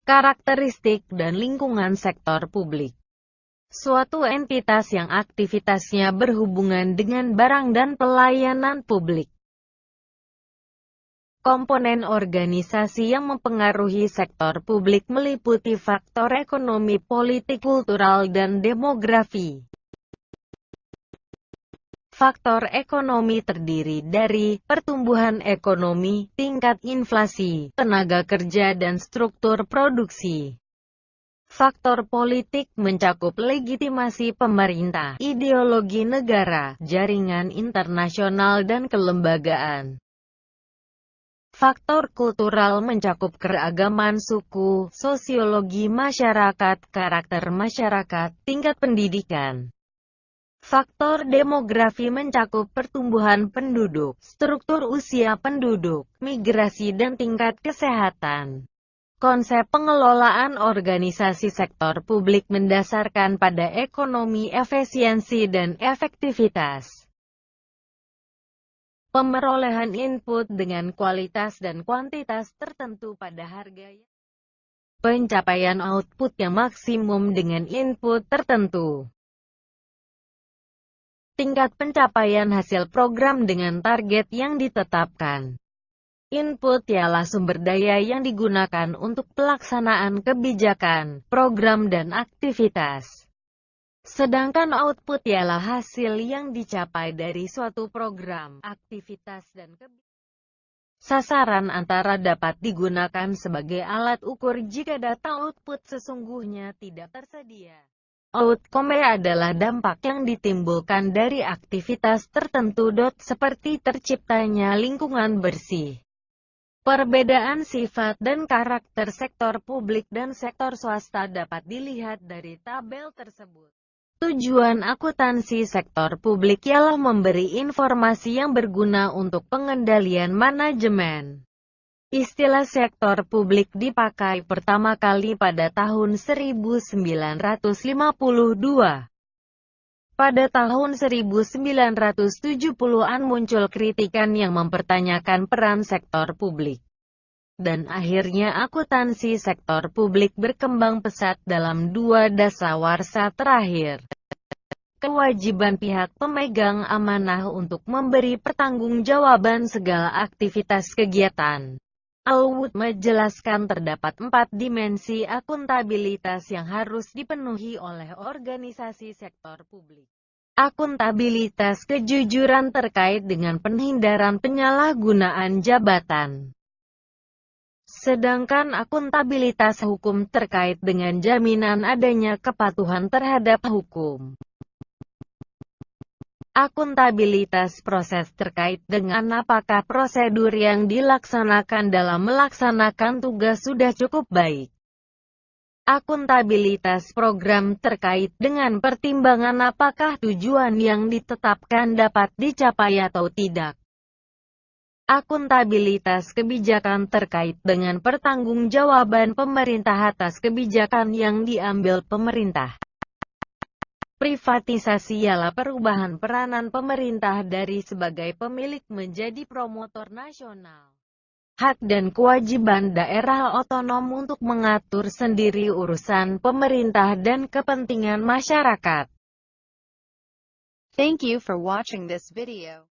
Karakteristik dan lingkungan sektor publik. Suatu entitas yang aktivitasnya berhubungan dengan barang dan pelayanan publik. Komponen organisasi yang mempengaruhi sektor publik meliputi faktor ekonomi, politik, kultural, dan demografi. Faktor ekonomi terdiri dari pertumbuhan ekonomi, tingkat inflasi, tenaga kerja, dan struktur produksi. Faktor politik mencakup legitimasi pemerintah, ideologi negara, jaringan internasional, dan kelembagaan. Faktor kultural mencakup keragaman suku, sosiologi masyarakat, karakter masyarakat, tingkat pendidikan. Faktor demografi mencakup pertumbuhan penduduk, struktur usia penduduk, migrasi, dan tingkat kesehatan. Konsep pengelolaan organisasi sektor publik mendasarkan pada ekonomi, efisiensi, dan efektivitas. Pemerolehan input dengan kualitas dan kuantitas tertentu pada harga. Pencapaian output yang maksimum dengan input tertentu. Tingkat pencapaian hasil program dengan target yang ditetapkan. Input ialah sumber daya yang digunakan untuk pelaksanaan kebijakan, program, dan aktivitas. Sedangkan output ialah hasil yang dicapai dari suatu program, aktivitas, dan kebijakan. Sasaran antara dapat digunakan sebagai alat ukur jika data output sesungguhnya tidak tersedia. Outcome adalah dampak yang ditimbulkan dari aktivitas tertentu. Seperti terciptanya lingkungan bersih. Perbedaan sifat dan karakter sektor publik dan sektor swasta dapat dilihat dari tabel tersebut. Tujuan akuntansi sektor publik ialah memberi informasi yang berguna untuk pengendalian manajemen. Istilah sektor publik dipakai pertama kali pada tahun 1952. Pada tahun 1970-an muncul kritikan yang mempertanyakan peran sektor publik. Dan akhirnya akuntansi sektor publik berkembang pesat dalam dua dasawarsa terakhir. Kewajiban pihak pemegang amanah untuk memberi pertanggungjawaban segala aktivitas kegiatan. Alwood menjelaskan terdapat 4 dimensi akuntabilitas yang harus dipenuhi oleh organisasi sektor publik. Akuntabilitas kejujuran terkait dengan penghindaran penyalahgunaan jabatan. Sedangkan akuntabilitas hukum terkait dengan jaminan adanya kepatuhan terhadap hukum. Akuntabilitas proses terkait dengan apakah prosedur yang dilaksanakan dalam melaksanakan tugas sudah cukup baik. Akuntabilitas program terkait dengan pertimbangan apakah tujuan yang ditetapkan dapat dicapai atau tidak. Akuntabilitas kebijakan terkait dengan pertanggungjawaban pemerintah atas kebijakan yang diambil pemerintah. Privatisasi ialah perubahan peranan pemerintah dari sebagai pemilik menjadi promotor nasional. Hak dan kewajiban daerah otonom untuk mengatur sendiri urusan pemerintah dan kepentingan masyarakat. Thank you for watching this video.